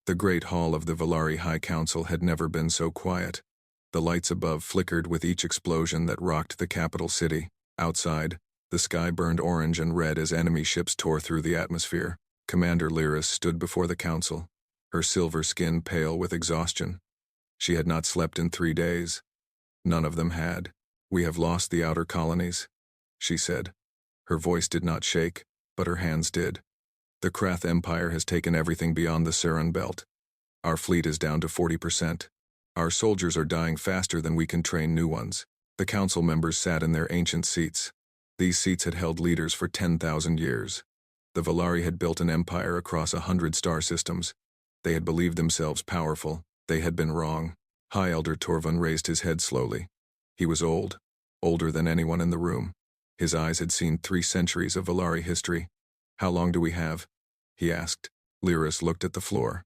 The great hall of the Valari High Council had never been so quiet. The lights above flickered with each explosion that rocked the capital city. Outside, the sky burned orange and red as enemy ships tore through the atmosphere. Commander Lyris stood before the council, her silver skin pale with exhaustion. She had not slept in 3 days. None of them had. "We have lost the outer colonies," she said. Her voice did not shake, but her hands did. "The Krath Empire has taken everything beyond the Saran Belt. Our fleet is down to 40%. Our soldiers are dying faster than we can train new ones." The council members sat in their ancient seats. These seats had held leaders for 10,000 years. The Valari had built an empire across 100 star systems. They had believed themselves powerful. They had been wrong. High Elder Torvun raised his head slowly. He was old, older than anyone in the room. His eyes had seen 3 centuries of Valari history. "How long do we have?" he asked. Lyris looked at the floor.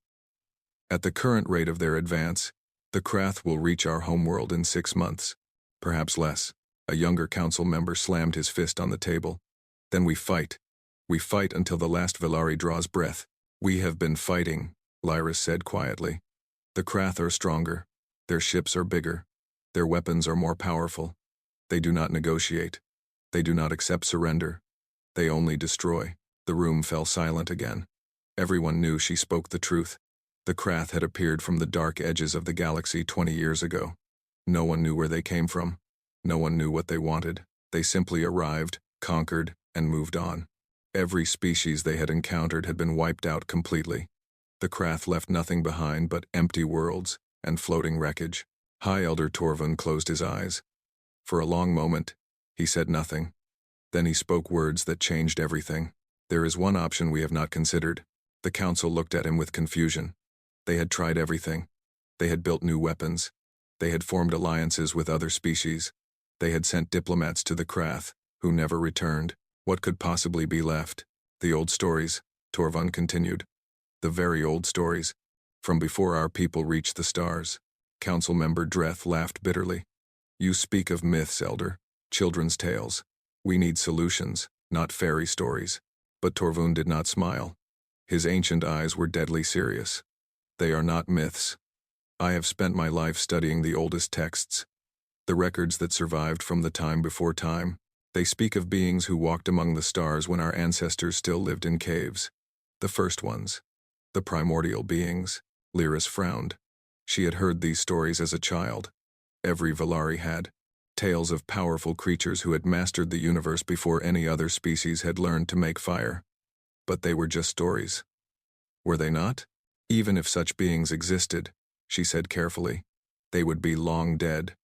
"At the current rate of their advance, the Krath will reach our homeworld in 6 months. Perhaps less." A younger council member slammed his fist on the table. "Then we fight. We fight until the last Valari draws breath." "We have been fighting," Lyris said quietly. "The Krath are stronger. Their ships are bigger. Their weapons are more powerful. They do not negotiate. They do not accept surrender. They only destroy." The room fell silent again. Everyone knew she spoke the truth. The Krath had appeared from the dark edges of the galaxy 20 years ago. No one knew where they came from. No one knew what they wanted. They simply arrived, conquered, and moved on. Every species they had encountered had been wiped out completely. The Krath left nothing behind but empty worlds and floating wreckage. High Elder Torvun closed his eyes. For a long moment, he said nothing. Then he spoke words that changed everything. "There is one option we have not considered." The council looked at him with confusion. They had tried everything. They had built new weapons. They had formed alliances with other species. They had sent diplomats to the Krath, who never returned. What could possibly be left? "The old stories," Torvun continued. "The very old stories, from before our people reached the stars." Council member Dreth laughed bitterly. "You speak of myths, Elder. Children's tales. We need solutions, not fairy stories." But Torvun did not smile. His ancient eyes were deadly serious. "They are not myths. I have spent my life studying the oldest texts, the records that survived from the time before time. They speak of beings who walked among the stars when our ancestors still lived in caves. The first ones. The primordial beings." Lyris frowned. She had heard these stories as a child. Every Valari had. Tales of powerful creatures who had mastered the universe before any other species had learned to make fire. But they were just stories. Were they not? Even if such beings existed, she said carefully, they would be long dead.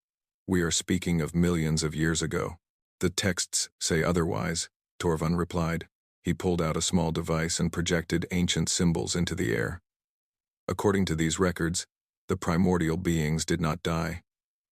We are speaking of millions of years ago. "The texts say otherwise," Torvun replied. He pulled out a small device and projected ancient symbols into the air. "According to these records, the primordial beings did not die.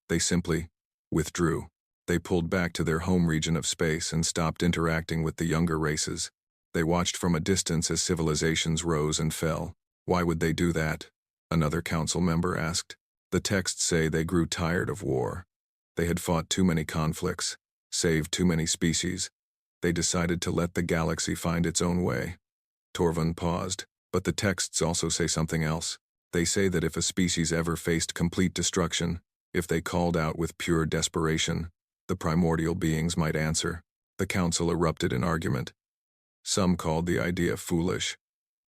They simply withdrew. They pulled back to their home region of space and stopped interacting with the younger races. They watched from a distance as civilizations rose and fell." "Why would they do that?" another council member asked. "The texts say they grew tired of war. They had fought too many conflicts, saved too many species. They decided to let the galaxy find its own way." Torvun paused. "But the texts also say something else. They say that if a species ever faced complete destruction, if they called out with pure desperation, the primordial beings might answer." The council erupted in argument. Some called the idea foolish.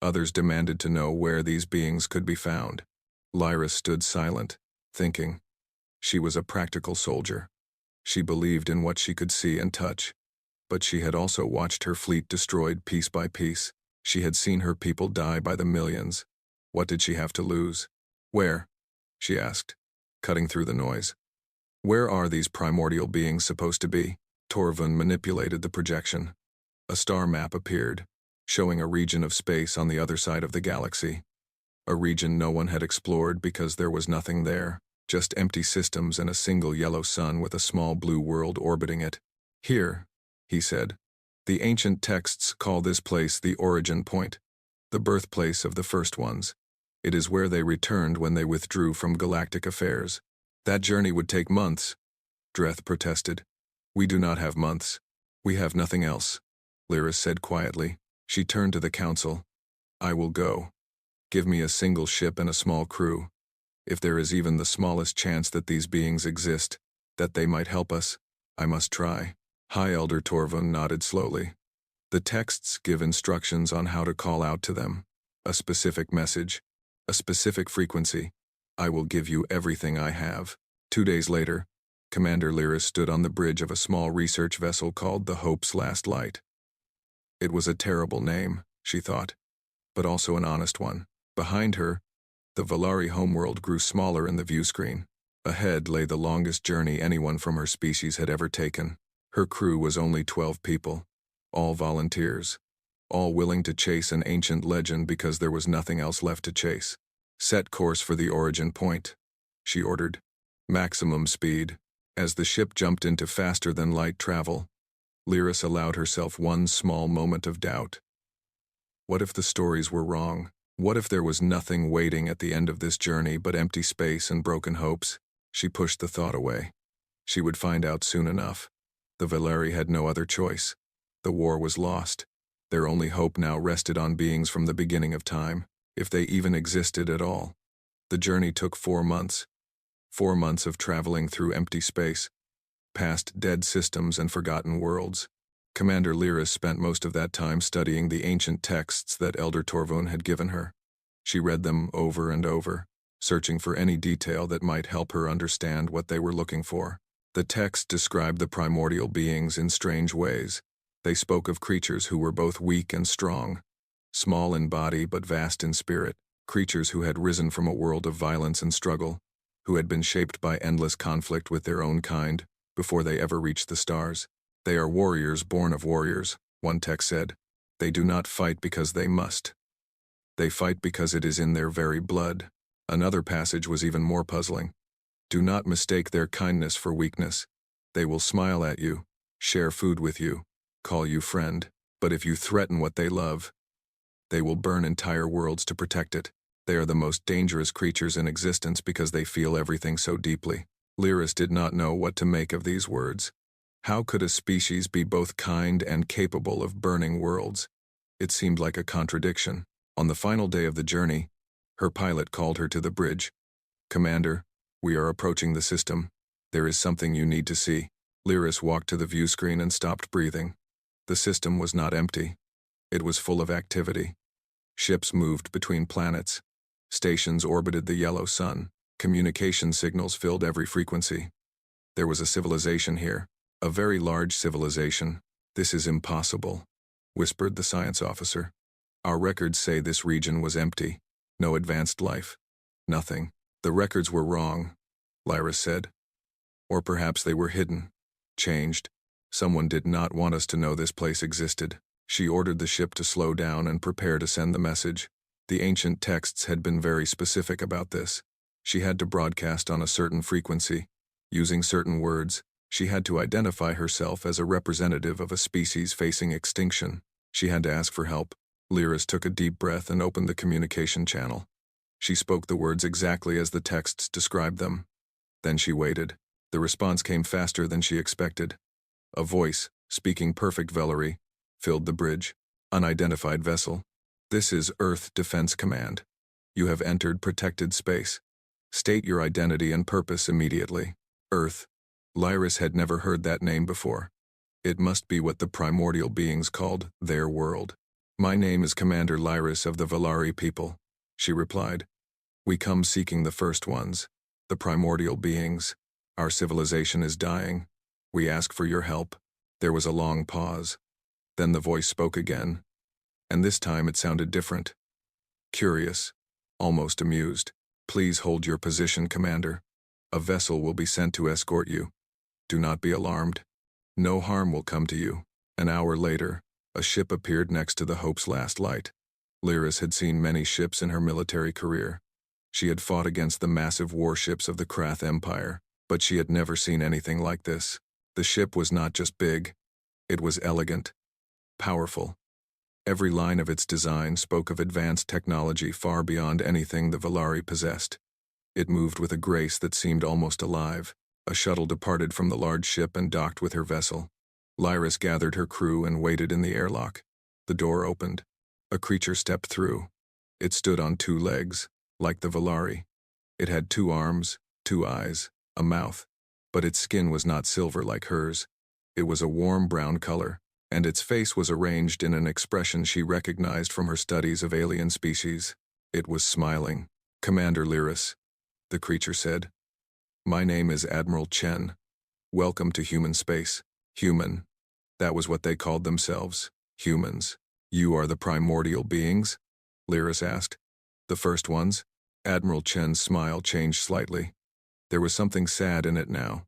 Others demanded to know where these beings could be found. Lyris stood silent, thinking. She was a practical soldier. She believed in what she could see and touch. But she had also watched her fleet destroyed piece by piece. She had seen her people die by the millions. What did she have to lose? "Where?" she asked, cutting through the noise. "Where are these primordial beings supposed to be?" Torvun manipulated the projection. A star map appeared, showing a region of space on the other side of the galaxy. A region no one had explored because there was nothing there, just empty systems and a single yellow sun with a small blue world orbiting it. "Here," he said. "The ancient texts call this place the origin point, the birthplace of the first ones. It is where they returned when they withdrew from galactic affairs." "That journey would take months," Dreth protested. "We do not have months. We have nothing else," Lyris said quietly. She turned to the council. "I will go." Give me a single ship and a small crew. If there is even the smallest chance that these beings exist, that they might help us, I must try." High Elder Torvund nodded slowly. The texts give instructions on how to call out to them. A specific message, a specific frequency. I will give you everything I have. 2 days later, Commander Lyris stood on the bridge of a small research vessel called the Hope's Last Light. It was a terrible name, she thought, but also an honest one. Behind her, the Valari homeworld grew smaller in the view screen. Ahead lay the longest journey anyone from her species had ever taken. Her crew was only 12 people, all volunteers, all willing to chase an ancient legend because there was nothing else left to chase. "Set course for the origin point," she ordered. "Maximum speed." As the ship jumped into faster-than-light travel, Lyris allowed herself one small moment of doubt. What if the stories were wrong? What if there was nothing waiting at the end of this journey but empty space and broken hopes? She pushed the thought away. She would find out soon enough. The Valari had no other choice. The war was lost. Their only hope now rested on beings from the beginning of time, if they even existed at all. The journey took 4 months. 4 months of traveling through empty space, past dead systems and forgotten worlds. Commander Lyris spent most of that time studying the ancient texts that Elder Torvund had given her. She read them over and over, searching for any detail that might help her understand what they were looking for. The text described the primordial beings in strange ways. They spoke of creatures who were both weak and strong, small in body but vast in spirit, creatures who had risen from a world of violence and struggle, who had been shaped by endless conflict with their own kind before they ever reached the stars. "They are warriors born of warriors," one text said. "They do not fight because they must. They fight because it is in their very blood." Another passage was even more puzzling. "Do not mistake their kindness for weakness. They will smile at you, share food with you, call you friend. But if you threaten what they love, they will burn entire worlds to protect it. They are the most dangerous creatures in existence because they feel everything so deeply." Lyris did not know what to make of these words. How could a species be both kind and capable of burning worlds? It seemed like a contradiction. On the final day of the journey, her pilot called her to the bridge. "Commander, we are approaching the system. There is something you need to see." Lyris walked to the view screen and stopped breathing. The system was not empty. It was full of activity. Ships moved between planets. Stations orbited the yellow sun. Communication signals filled every frequency. There was a civilization here. A very large civilization. "This is impossible," whispered the science officer. "Our records say this region was empty. No advanced life. Nothing." "The records were wrong," Lyris said. "Or perhaps they were hidden. Changed. Someone did not want us to know this place existed." She ordered the ship to slow down and prepare to send the message. The ancient texts had been very specific about this. She had to broadcast on a certain frequency. Using certain words, she had to identify herself as a representative of a species facing extinction. She had to ask for help. Lyris took a deep breath and opened the communication channel. She spoke the words exactly as the texts described them. Then she waited. The response came faster than she expected. A voice, speaking perfect Velari, filled the bridge. "Unidentified vessel. This is Earth Defense Command. You have entered protected space. State your identity and purpose immediately." Earth. Lyris had never heard that name before. It must be what the primordial beings called their world. "My name is Commander Lyris of the Valari people," she replied. "We come seeking the first ones, the primordial beings. Our civilization is dying. We ask for your help." There was a long pause. Then the voice spoke again, and this time it sounded different. Curious, almost amused. "Please hold your position, Commander. A vessel will be sent to escort you. Do not be alarmed. No harm will come to you." An hour later, a ship appeared next to the Hope's Last Light. Lyris had seen many ships in her military career. She had fought against the massive warships of the Krath Empire, but she had never seen anything like this. The ship was not just big. It was elegant, powerful. Every line of its design spoke of advanced technology far beyond anything the Valari possessed. It moved with a grace that seemed almost alive. A shuttle departed from the large ship and docked with her vessel. Lyris gathered her crew and waited in the airlock. The door opened. A creature stepped through. It stood on two legs, like the Valari. It had two arms, two eyes, a mouth, but its skin was not silver like hers. It was a warm brown color, and its face was arranged in an expression she recognized from her studies of alien species. It was smiling. "Commander Lyris," the creature said. "My name is Admiral Chen. Welcome to human space." Human. That was what they called themselves. Humans. "You are the primordial beings?" Lyris asked. "The first ones?" Admiral Chen's smile changed slightly. There was something sad in it now.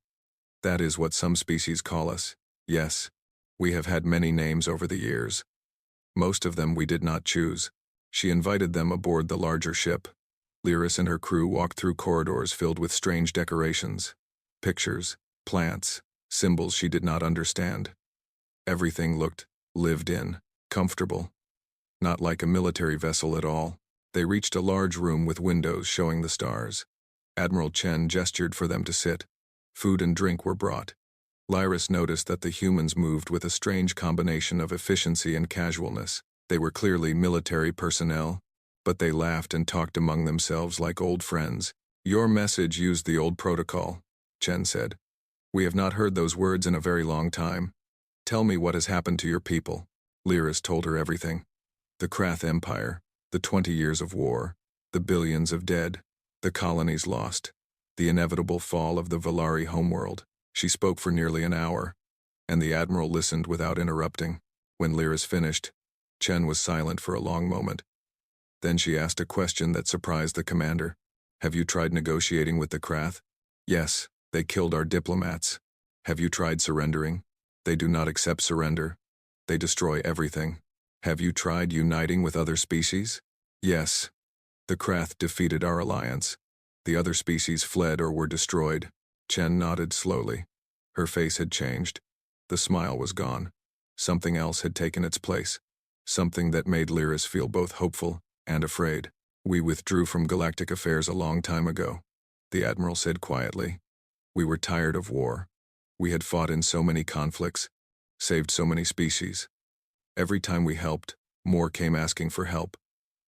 "That is what some species call us. Yes. We have had many names over the years. Most of them we did not choose." She invited them aboard the larger ship. Lyris and her crew walked through corridors filled with strange decorations. Pictures, plants, symbols she did not understand. Everything looked lived in, comfortable. Not like a military vessel at all. They reached a large room with windows showing the stars. Admiral Chen gestured for them to sit. Food and drink were brought. Lyris noticed that the humans moved with a strange combination of efficiency and casualness. They were clearly military personnel, but they laughed and talked among themselves like old friends. "Your message used the old protocol," Chen said. "We have not heard those words in a very long time. Tell me what has happened to your people." Lyris told her everything. The Krath Empire, the 20 years of war, the billions of dead, the colonies lost, the inevitable fall of the Valari homeworld. She spoke for nearly an hour, and the Admiral listened without interrupting. When Lyris finished, Chen was silent for a long moment. Then she asked a question that surprised the commander. "Have you tried negotiating with the Krath?" "Yes, they killed our diplomats." "Have you tried surrendering?" "They do not accept surrender. They destroy everything." "Have you tried uniting with other species?" "Yes. The Krath defeated our alliance. The other species fled or were destroyed." Chen nodded slowly. Her face had changed. The smile was gone. Something else had taken its place. Something that made Lyris feel both hopeful and afraid. "We withdrew from galactic affairs a long time ago," the Admiral said quietly. "We were tired of war. We had fought in so many conflicts, saved so many species. Every time we helped, more came asking for help.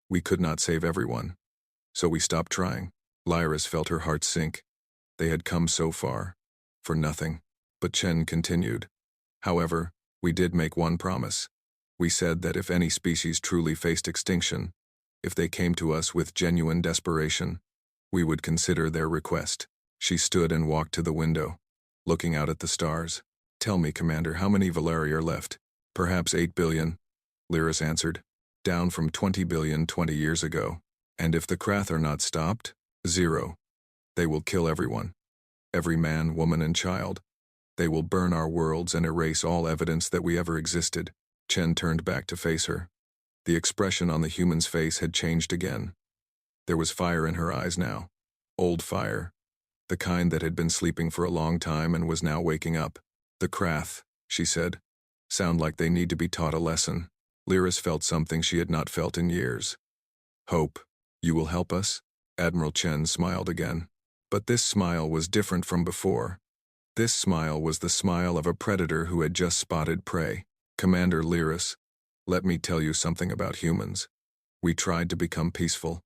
We could not save everyone. So we stopped trying." Lyris felt her heart sink. They had come so far, for nothing. But Chen continued. "However, we did make one promise. We said that if any species truly faced extinction, if they came to us with genuine desperation, we would consider their request." She stood and walked to the window, looking out at the stars. "Tell me, Commander, how many Valari are left?" "Perhaps 8 billion, Lyris answered. "Down from 20 billion 20 years ago. And if the Krath are not stopped, 0. They will kill everyone. Every man, woman, and child. They will burn our worlds and erase all evidence that we ever existed." Chen turned back to face her. The expression on the human's face had changed again. There was fire in her eyes now. Old fire. The kind that had been sleeping for a long time and was now waking up. "The Krath," she said, "sound like they need to be taught a lesson." Lyris felt something she had not felt in years. "Hope. You will help us?" Admiral Chen smiled again. But this smile was different from before. This smile was the smile of a predator who had just spotted prey. "Commander Lyris, let me tell you something about humans. We tried to become peaceful.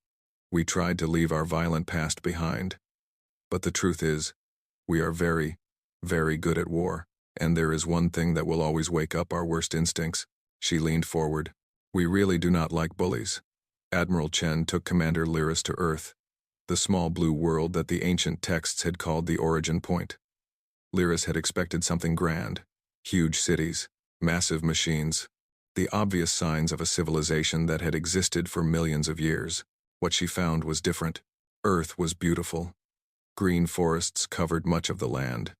We tried to leave our violent past behind. But the truth is, we are very, very good at war. And there is one thing that will always wake up our worst instincts." She leaned forward. "We really do not like bullies." Admiral Chen took Commander Lyris to Earth, the small blue world that the ancient texts had called the origin point. Lyris had expected something grand. Huge cities, massive machines, the obvious signs of a civilization that had existed for millions of years. What she found was different. Earth was beautiful. Green forests covered much of the land.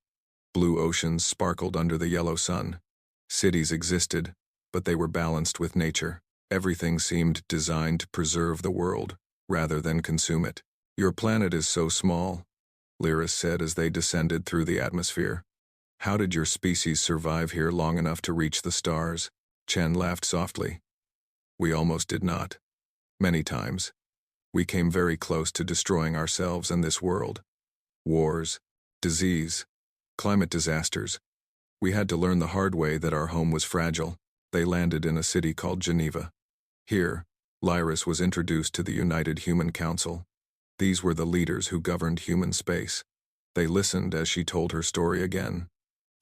Blue oceans sparkled under the yellow sun. Cities existed, but they were balanced with nature. Everything seemed designed to preserve the world, rather than consume it. "Your planet is so small," Lyris said as they descended through the atmosphere. "How did your species survive here long enough to reach the stars?" Chen laughed softly. "We almost did not. Many times. We came very close to destroying ourselves and this world. Wars, disease, climate disasters. We had to learn the hard way that our home was fragile." They landed in a city called Geneva. "Here, Lyris was introduced to the United Human Council. These were the leaders who governed human space. They listened as she told her story again.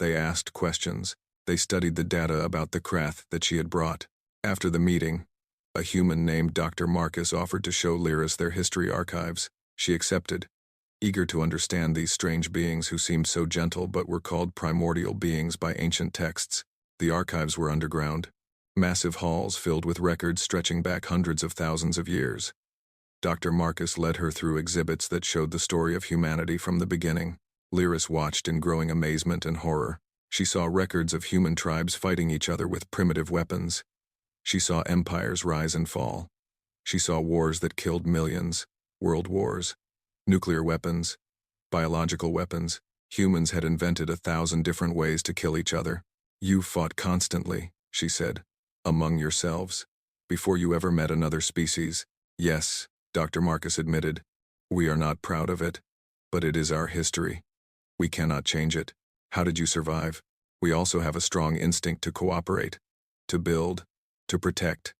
They asked questions. They studied the data about the Krath that she had brought. After the meeting, a human named Dr. Marcus offered to show Lyris their history archives. She accepted, eager to understand these strange beings who seemed so gentle but were called primordial beings by ancient texts. The archives were underground, massive halls filled with records stretching back hundreds of thousands of years. Dr. Marcus led her through exhibits that showed the story of humanity from the beginning. Lyris watched in growing amazement and horror. She saw records of human tribes fighting each other with primitive weapons. She saw empires rise and fall. She saw wars that killed millions, world wars, nuclear weapons, biological weapons. Humans had invented 1,000 different ways to kill each other. You fought constantly, she said, among yourselves, before you ever met another species. Yes, Dr. Marcus admitted. We are not proud of it, but it is our history. We cannot change it. How did you survive? We also have a strong instinct to cooperate, to build, to protect.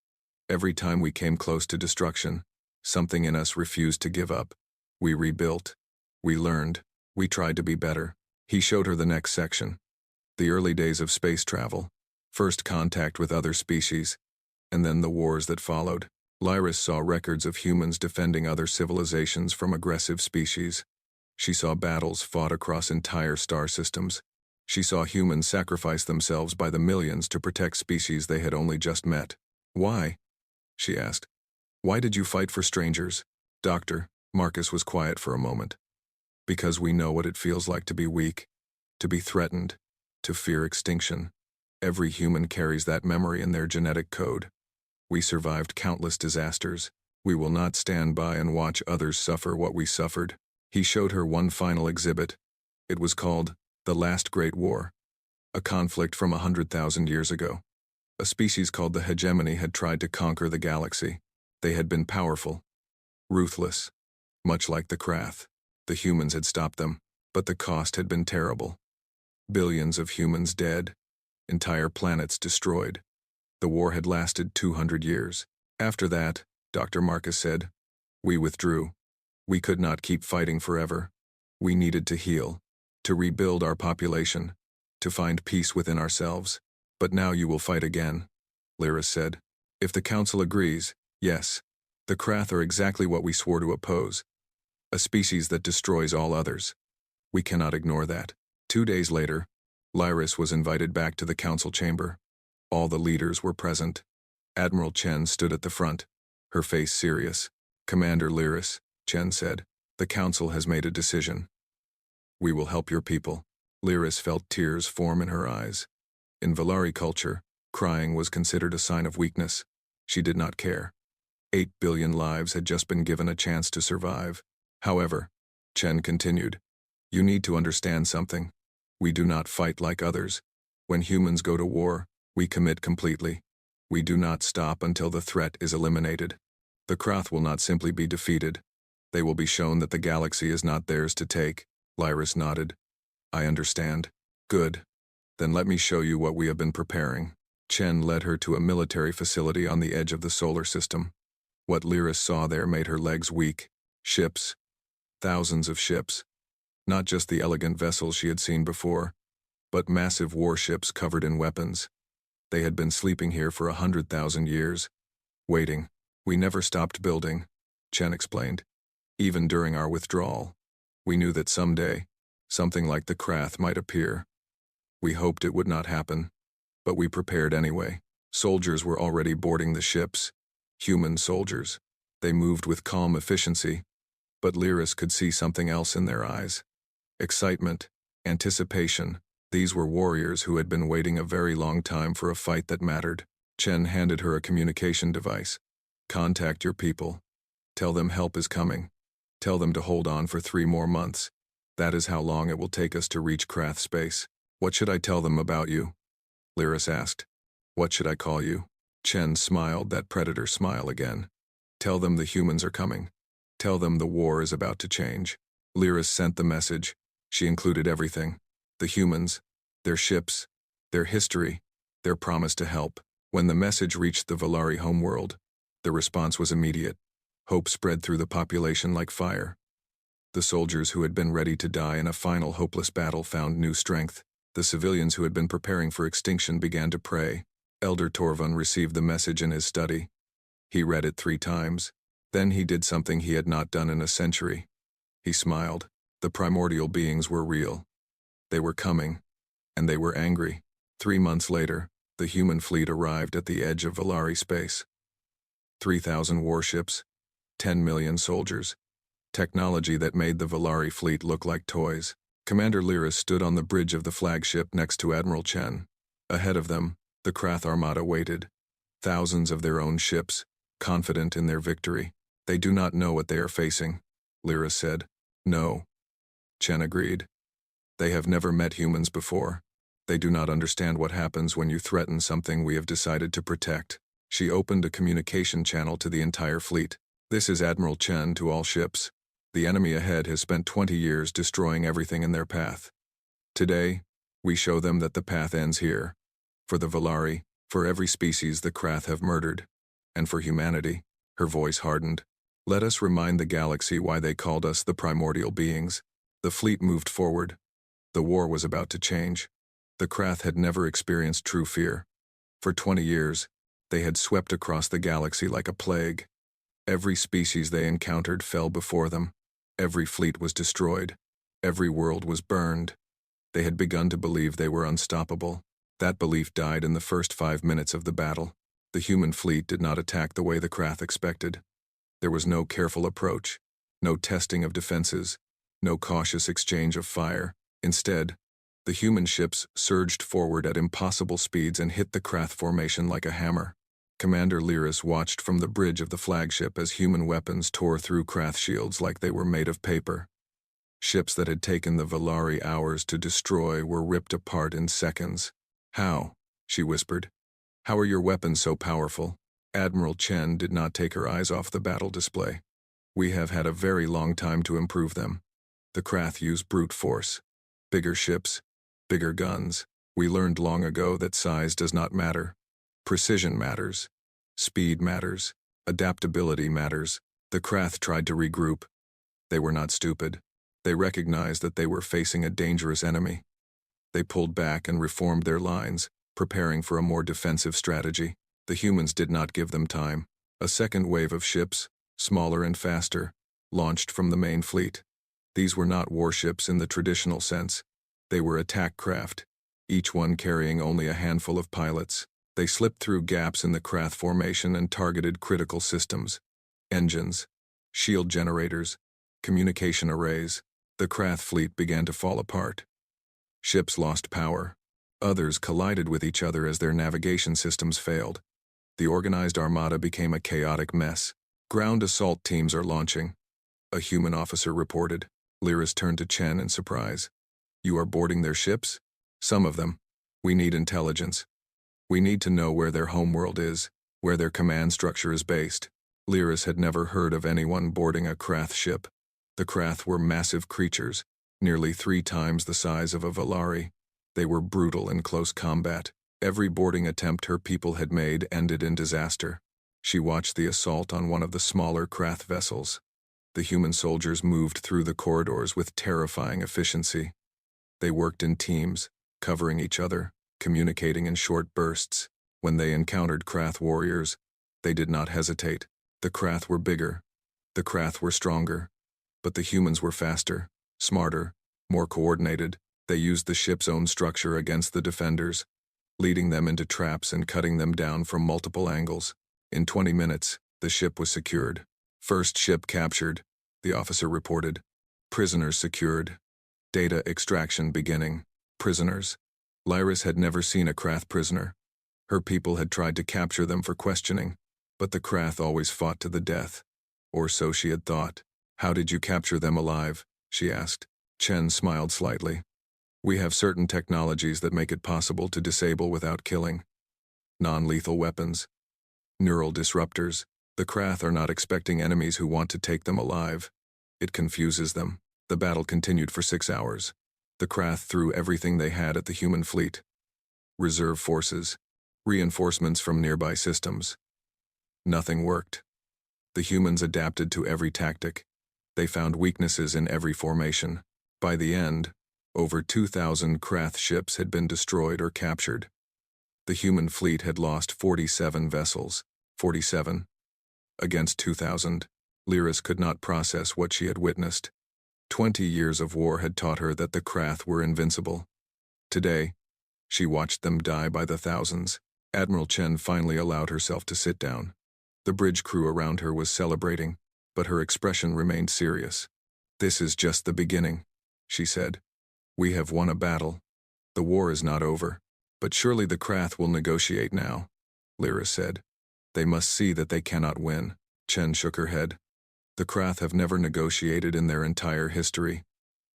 Every time we came close to destruction, something in us refused to give up. We rebuilt. We learned. We tried to be better. He showed her the next section. The early days of space travel, first contact with other species, and then the wars that followed. Lyris saw records of humans defending other civilizations from aggressive species. She saw battles fought across entire star systems. She saw humans sacrifice themselves by the millions to protect species they had only just met. Why? She asked. Why did you fight for strangers? Dr. Marcus was quiet for a moment. Because we know what it feels like to be weak, to be threatened, to fear extinction. Every human carries that memory in their genetic code. We survived countless disasters. We will not stand by and watch others suffer what we suffered. He showed her one final exhibit. It was called The Last Great War, a conflict from 100,000 years ago. A species called the Hegemony had tried to conquer the galaxy. They had been powerful, ruthless, much like the Krath. The humans had stopped them, but the cost had been terrible. Billions of humans dead, entire planets destroyed. The war had lasted 200 years. After that, Dr. Marcus said, we withdrew. We could not keep fighting forever. We needed to heal, to rebuild our population, to find peace within ourselves. But now you will fight again, Lyris said. If the council agrees, yes. The Krath are exactly what we swore to oppose. A species that destroys all others. We cannot ignore that. 2 days later, Lyris was invited back to the council chamber. All the leaders were present. Admiral Chen stood at the front, her face serious. Commander Lyris, Chen said, the council has made a decision. We will help your people. Lyris felt tears form in her eyes. In Valari culture, crying was considered a sign of weakness. She did not care. 8 billion lives had just been given a chance to survive. However, Chen continued, you need to understand something. We do not fight like others. When humans go to war, we commit completely. We do not stop until the threat is eliminated. The Krath will not simply be defeated. They will be shown that the galaxy is not theirs to take. Lyris nodded. I understand. Good. Then let me show you what we have been preparing. Chen led her to a military facility on the edge of the solar system. What Lyris saw there made her legs weak. Ships. Thousands of ships. Not just the elegant vessels she had seen before, but massive warships covered in weapons. They had been sleeping here for 100,000 years, waiting. We never stopped building, Chen explained. Even during our withdrawal, we knew that someday, something like the Krath might appear. We hoped it would not happen, but we prepared anyway. Soldiers were already boarding the ships, human soldiers. They moved with calm efficiency, but Lyris could see something else in their eyes. Excitement, anticipation. These were warriors who had been waiting a very long time for a fight that mattered. Chen handed her a communication device. Contact your people. Tell them help is coming. Tell them to hold on for 3 more months. That is how long it will take us to reach Krath space. What should I tell them about you? Lyris asked. What should I call you? Chen smiled that predator smile again. Tell them the humans are coming. Tell them the war is about to change. Lyris sent the message. She included everything. The humans, their ships, their history, their promise to help. When the message reached the Valari homeworld, The response was immediate. Hope spread through the population like fire. The soldiers who had been ready to die in a final hopeless battle found new strength. The civilians who had been preparing for extinction began to pray. Elder Torvund received the message in his study. He read it 3 times. Then he did something he had not done in a century. He smiled. The primordial beings were real. They were coming, and they were angry. 3 months later, the human fleet arrived at the edge of Valari space. 3,000 warships, 10 million soldiers. Technology that made the Valari fleet look like toys. Commander Lyris stood on the bridge of the flagship next to Admiral Chen. Ahead of them, the Krath Armada waited. Thousands of their own ships, confident in their victory. They do not know what they are facing, Lyris said. No. Chen agreed. They have never met humans before. They do not understand what happens when you threaten something we have decided to protect. She opened a communication channel to the entire fleet. This is Admiral Chen to all ships. The enemy ahead has spent 20 years destroying everything in their path. Today, we show them that the path ends here. For the Valari, for every species the Krath have murdered. And for humanity, her voice hardened. Let us remind the galaxy why they called us the primordial beings. The fleet moved forward. The war was about to change. The Krath had never experienced true fear. For 20 years, they had swept across the galaxy like a plague. Every species they encountered fell before them. Every fleet was destroyed. Every world was burned. They had begun to believe they were unstoppable. That belief died in the first 5 minutes of the battle. The human fleet did not attack the way the Krath expected. There was no careful approach, no testing of defenses, no cautious exchange of fire. Instead, the human ships surged forward at impossible speeds and hit the Krath formation like a hammer. Commander Lyris watched from the bridge of the flagship as human weapons tore through Krath shields like they were made of paper. Ships that had taken the Valari hours to destroy were ripped apart in seconds. How? She whispered. How are your weapons so powerful? Admiral Chen did not take her eyes off the battle display. We have had a very long time to improve them. The Krath use brute force. Bigger ships, bigger guns. We learned long ago that size does not matter. Precision matters. Speed matters. Adaptability matters. The Krath tried to regroup. They were not stupid. They recognized that they were facing a dangerous enemy. They pulled back and reformed their lines, preparing for a more defensive strategy. The humans did not give them time. A second wave of ships, smaller and faster, launched from the main fleet. These were not warships in the traditional sense. They were attack craft, each one carrying only a handful of pilots. They slipped through gaps in the Krath formation and targeted critical systems. Engines, shield generators, communication arrays. The Krath fleet began to fall apart. Ships lost power. Others collided with each other as their navigation systems failed. The organized armada became a chaotic mess. Ground assault teams are launching, a human officer reported. Lyris turned to Chen in surprise. You are boarding their ships? Some of them. We need intelligence. We need to know where their homeworld is, where their command structure is based. Lyris had never heard of anyone boarding a Krath ship. The Krath were massive creatures, nearly 3 times the size of a Valari. They were brutal in close combat. Every boarding attempt her people had made ended in disaster. She watched the assault on one of the smaller Krath vessels. The human soldiers moved through the corridors with terrifying efficiency. They worked in teams, covering each other, communicating in short bursts. When they encountered Krath warriors, they did not hesitate. The Krath were bigger. The Krath were stronger. But the humans were faster, smarter, more coordinated. They used the ship's own structure against the defenders, leading them into traps and cutting them down from multiple angles. In 20 minutes, the ship was secured. First ship captured, the officer reported. Prisoners secured. Data extraction beginning. Prisoners. Lyris had never seen a Krath prisoner. Her people had tried to capture them for questioning, but the Krath always fought to the death. Or so she had thought. How did you capture them alive? She asked. Chen smiled slightly. We have certain technologies that make it possible to disable without killing. Non-lethal weapons. Neural disruptors. The Krath are not expecting enemies who want to take them alive. It confuses them. The battle continued for 6 hours. The Krath threw everything they had at the human fleet. Reserve forces. Reinforcements from nearby systems. Nothing worked. The humans adapted to every tactic. They found weaknesses in every formation. By the end, over 2,000 Krath ships had been destroyed or captured. The human fleet had lost 47 vessels. 47? Against 2,000. Lyris could not process what she had witnessed. 20 years of war had taught her that the Krath were invincible. Today, she watched them die by the thousands. Admiral Chen finally allowed herself to sit down. The bridge crew around her was celebrating, but her expression remained serious. "This is just the beginning," she said. "We have won a battle. The war is not over. But surely the Krath will negotiate now," Lyris said. "They must see that they cannot win." Chen shook her head. "The Krath have never negotiated in their entire history.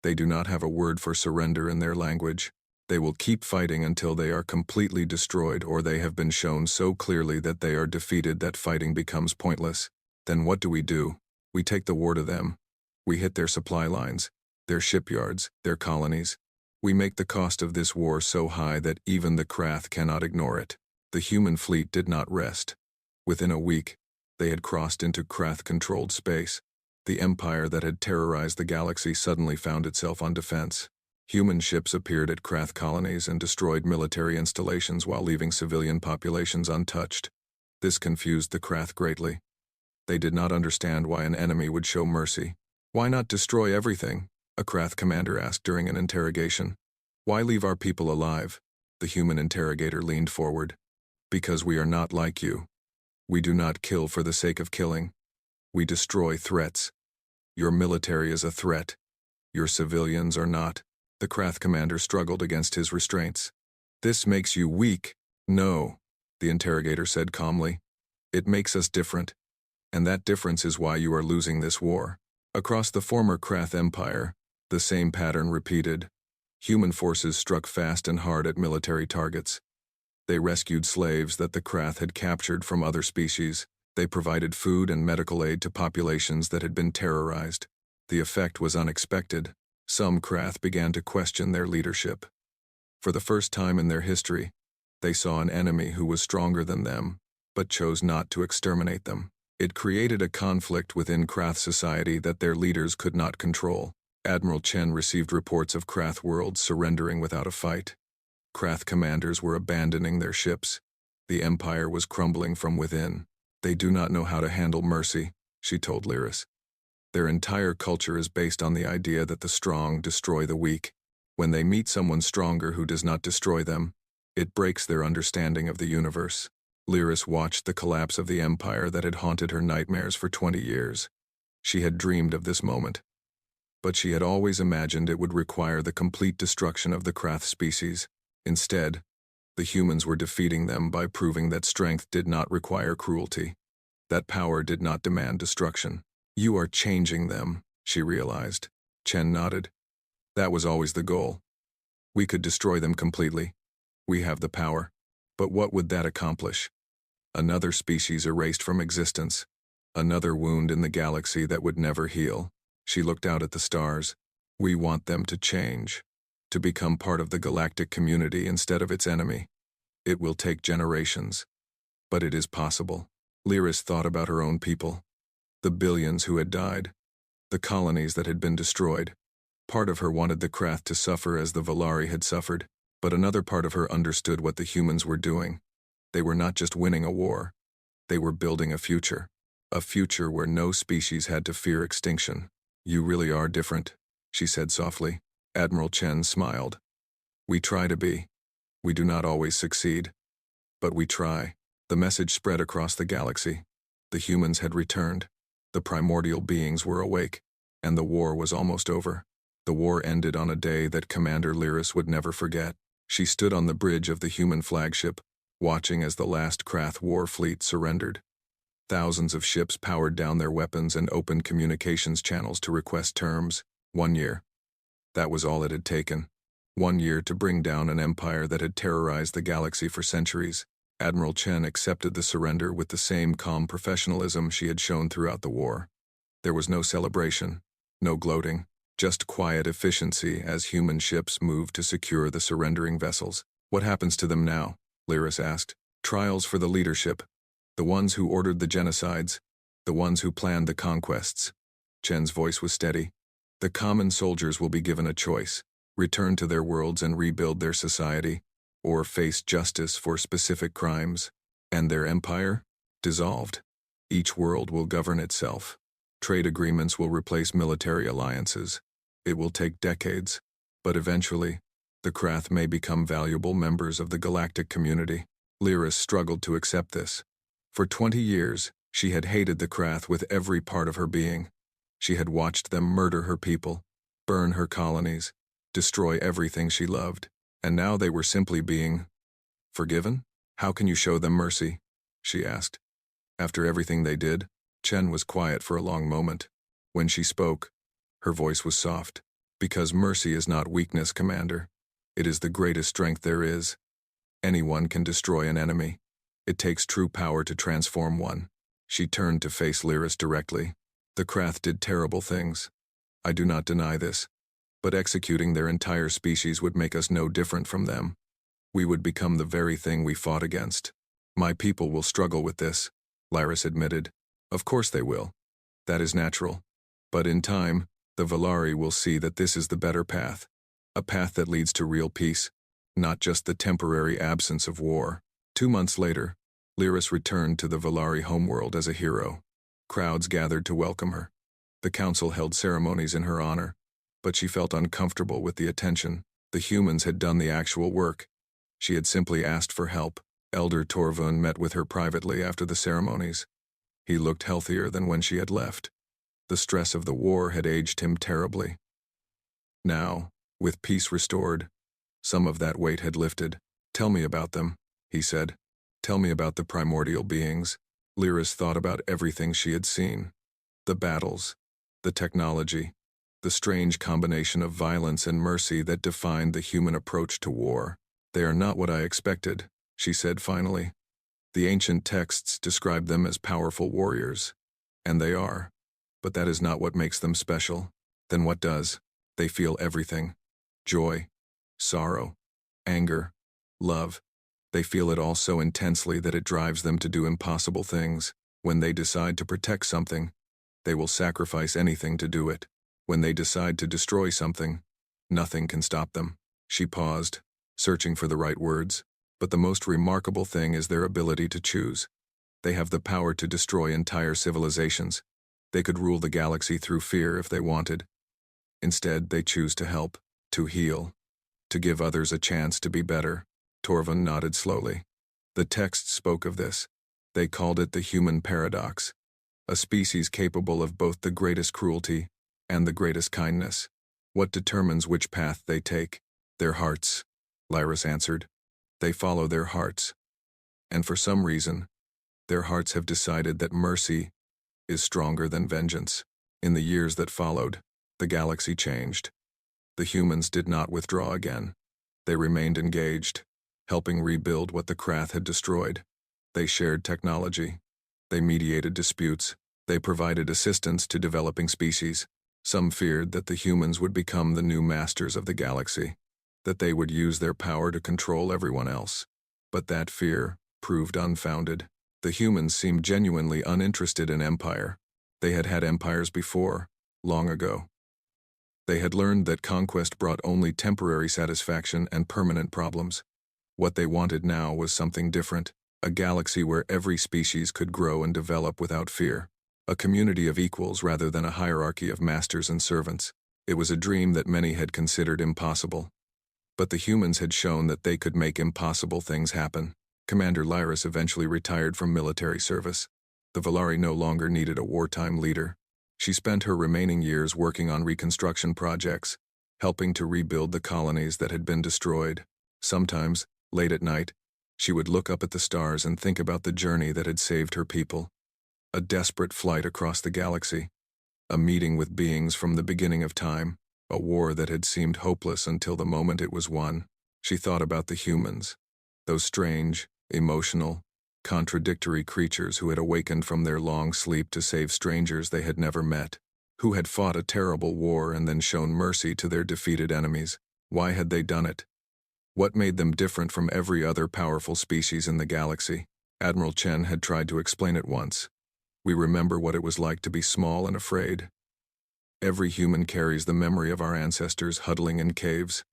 They do not have a word for surrender in their language. They will keep fighting until they are completely destroyed, or they have been shown so clearly that they are defeated that fighting becomes pointless. Then what do? We take the war to them. We hit their supply lines, their shipyards, their colonies. We make the cost of this war so high that even the Krath cannot ignore it." The human fleet did not rest. Within a week, they had crossed into Krath-controlled space. The empire that had terrorized the galaxy suddenly found itself on defense. Human ships appeared at Krath colonies and destroyed military installations while leaving civilian populations untouched. This confused the Krath greatly. They did not understand why an enemy would show mercy. "Why not destroy everything?" a Krath commander asked during an interrogation. "Why leave our people alive?" The human interrogator leaned forward. "Because we are not like you. We do not kill for the sake of killing. We destroy threats. Your military is a threat. Your civilians are not." The Krath commander struggled against his restraints. "This makes you weak." "No," the interrogator said calmly. "It makes us different. And that difference is why you are losing this war." Across the former Krath Empire, the same pattern repeated. Human forces struck fast and hard at military targets. They rescued slaves that the Krath had captured from other species. They provided food and medical aid to populations that had been terrorized. The effect was unexpected. Some Krath began to question their leadership. For the first time in their history, they saw an enemy who was stronger than them, but chose not to exterminate them. It created a conflict within Krath society that their leaders could not control. Admiral Chen received reports of Krath worlds surrendering without a fight. Krath commanders were abandoning their ships. The empire was crumbling from within. "They do not know how to handle mercy," she told Lyris. "Their entire culture is based on the idea that the strong destroy the weak. When they meet someone stronger who does not destroy them, it breaks their understanding of the universe." Lyris watched the collapse of the empire that had haunted her nightmares for 20 years. She had dreamed of this moment, but she had always imagined it would require the complete destruction of the Krath species. Instead, the humans were defeating them by proving that strength did not require cruelty, that power did not demand destruction. "You are changing them," she realized. Chen nodded. "That was always the goal. We could destroy them completely. We have the power. But what would that accomplish? Another species erased from existence. Another wound in the galaxy that would never heal." She looked out at the stars. "We want them to change, to become part of the galactic community instead of its enemy. It will take generations. But it is possible." Lyris thought about her own people. The billions who had died. The colonies that had been destroyed. Part of her wanted the Krath to suffer as the Valari had suffered, but another part of her understood what the humans were doing. They were not just winning a war. They were building a future where no species had to fear extinction. "You really are different," she said softly. Admiral Chen smiled. "We try to be. We do not always succeed. But we try." The message spread across the galaxy. The humans had returned. The primordial beings were awake, and the war was almost over. The war ended on a day that Commander Lyris would never forget. She stood on the bridge of the human flagship, watching as the last Krath war fleet surrendered. Thousands of ships powered down their weapons and opened communications channels to request terms. 1 year. That was all it had taken. 1 year to bring down an empire that had terrorized the galaxy for centuries. Admiral Chen accepted the surrender with the same calm professionalism she had shown throughout the war. There was no celebration, no gloating, just quiet efficiency as human ships moved to secure the surrendering vessels. "What happens to them now?" Lyris asked. "Trials for the leadership. The ones who ordered the genocides, the ones who planned the conquests. Chen's voice was steady. The common soldiers will be given a choice: return to their worlds and rebuild their society, or face justice for specific crimes, and their empire dissolved. Each world will govern itself. Trade agreements will replace military alliances. It will take decades, but eventually, the Krath may become valuable members of the galactic community. Lyris struggled to accept this. For 20 years, she had hated the Krath with every part of her being. She had watched them murder her people, burn her colonies, destroy everything she loved, and now they were simply being forgiven? How can you show them mercy? She asked. After everything they did, Chen was quiet for a long moment. When she spoke, her voice was soft. Because mercy is not weakness, Commander. It is the greatest strength there is. Anyone can destroy an enemy. It takes true power to transform one. She turned to face Lyris directly. The Krath did terrible things. I do not deny this. But executing their entire species would make us no different from them. We would become the very thing we fought against. My people will struggle with this, Lyris admitted. Of course they will. That is natural. But in time, the Valari will see that this is the better path. A path that leads to real peace, not just the temporary absence of war. 2 months later, Lyris returned to the Valari homeworld as a hero. Crowds gathered to welcome her. The council held ceremonies in her honor, but she felt uncomfortable with the attention. The humans had done the actual work. She had simply asked for help. Elder Torvund met with her privately after the ceremonies. He looked healthier than when she had left. The stress of the war had aged him terribly. Now, with peace restored, some of that weight had lifted. Tell me about them, he said. Tell me about the primordial beings. Lyris thought about everything she had seen. The battles, the technology, the strange combination of violence and mercy that defined the human approach to war. They are not what I expected, she said finally. The ancient texts describe them as powerful warriors. And they are. But that is not what makes them special. Then what does? They feel everything. Joy, sorrow, anger, love. They feel it all so intensely that it drives them to do impossible things. When they decide to protect something, they will sacrifice anything to do it. When they decide to destroy something, nothing can stop them. She paused, searching for the right words. But the most remarkable thing is their ability to choose. They have the power to destroy entire civilizations. They could rule the galaxy through fear if they wanted. Instead, they choose to help, to heal, to give others a chance to be better. Torvund nodded slowly. The texts spoke of this. They called it the human paradox, a species capable of both the greatest cruelty and the greatest kindness. What determines which path they take? Their hearts, Lyris answered. They follow their hearts. And for some reason, their hearts have decided that mercy is stronger than vengeance. In the years that followed, the galaxy changed. The humans did not withdraw again. They remained engaged, helping rebuild what the Krath had destroyed. They shared technology. They mediated disputes. They provided assistance to developing species. Some feared that the humans would become the new masters of the galaxy, that they would use their power to control everyone else. But that fear proved unfounded. The humans seemed genuinely uninterested in empire. They had had empires before, long ago. They had learned that conquest brought only temporary satisfaction and permanent problems. What they wanted now was something different, a galaxy where every species could grow and develop without fear, a community of equals rather than a hierarchy of masters and servants. It was a dream that many had considered impossible. But the humans had shown that they could make impossible things happen. Commander Lyris eventually retired from military service. The Valari no longer needed a wartime leader. She spent her remaining years working on reconstruction projects, helping to rebuild the colonies that had been destroyed. Sometimes, late at night, she would look up at the stars and think about the journey that had saved her people. A desperate flight across the galaxy. A meeting with beings from the beginning of time. A war that had seemed hopeless until the moment it was won. She thought about the humans. Those strange, emotional, contradictory creatures who had awakened from their long sleep to save strangers they had never met, who had fought a terrible war and then shown mercy to their defeated enemies. Why had they done it? What made them different from every other powerful species in the galaxy? Admiral Chen had tried to explain it once. We remember what it was like to be small and afraid. Every human carries the memory of our ancestors huddling in caves,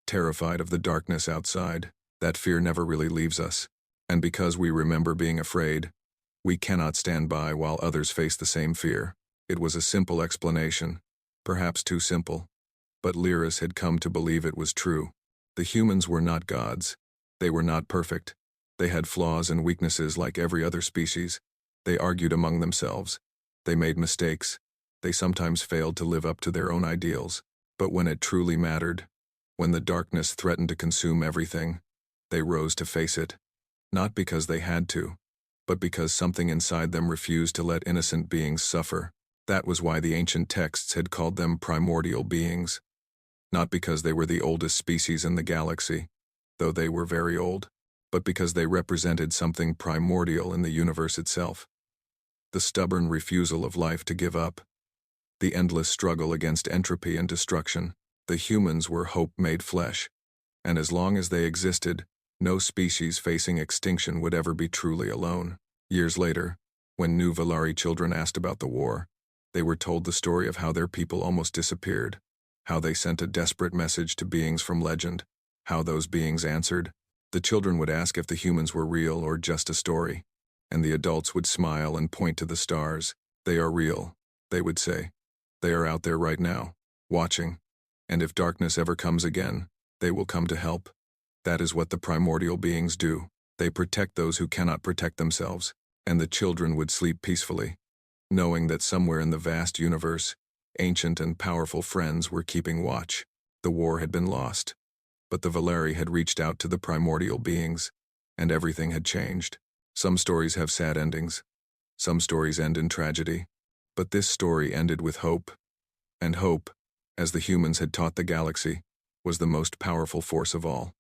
terrified of the darkness outside. That fear never really leaves us. And because we remember being afraid, we cannot stand by while others face the same fear. It was a simple explanation, perhaps too simple, but Lyris had come to believe it was true. The humans were not gods. They were not perfect. They had flaws and weaknesses like every other species. They argued among themselves. They made mistakes. They sometimes failed to live up to their own ideals. But when it truly mattered, when the darkness threatened to consume everything, they rose to face it. Not because they had to, but because something inside them refused to let innocent beings suffer. That was why the ancient texts had called them primordial beings. Not because they were the oldest species in the galaxy, though they were very old, but because they represented something primordial in the universe itself. The stubborn refusal of life to give up. The endless struggle against entropy and destruction. The humans were hope made flesh. And as long as they existed, no species facing extinction would ever be truly alone. Years later, when new Valari children asked about the war, they were told the story of how their people almost disappeared, how they sent a desperate message to beings from legend, how those beings answered. The children would ask if the humans were real or just a story, and the adults would smile and point to the stars. They are real, they would say. They are out there right now, watching, and if darkness ever comes again, they will come to help. That is what the primordial beings do. They protect those who cannot protect themselves, and the children would sleep peacefully, knowing that somewhere in the vast universe, ancient and powerful friends were keeping watch. The war had been lost, but the Valari had reached out to the primordial beings, and everything had changed. Some stories have sad endings. Some stories end in tragedy. But this story ended with hope. And hope, as the humans had taught the galaxy, was the most powerful force of all.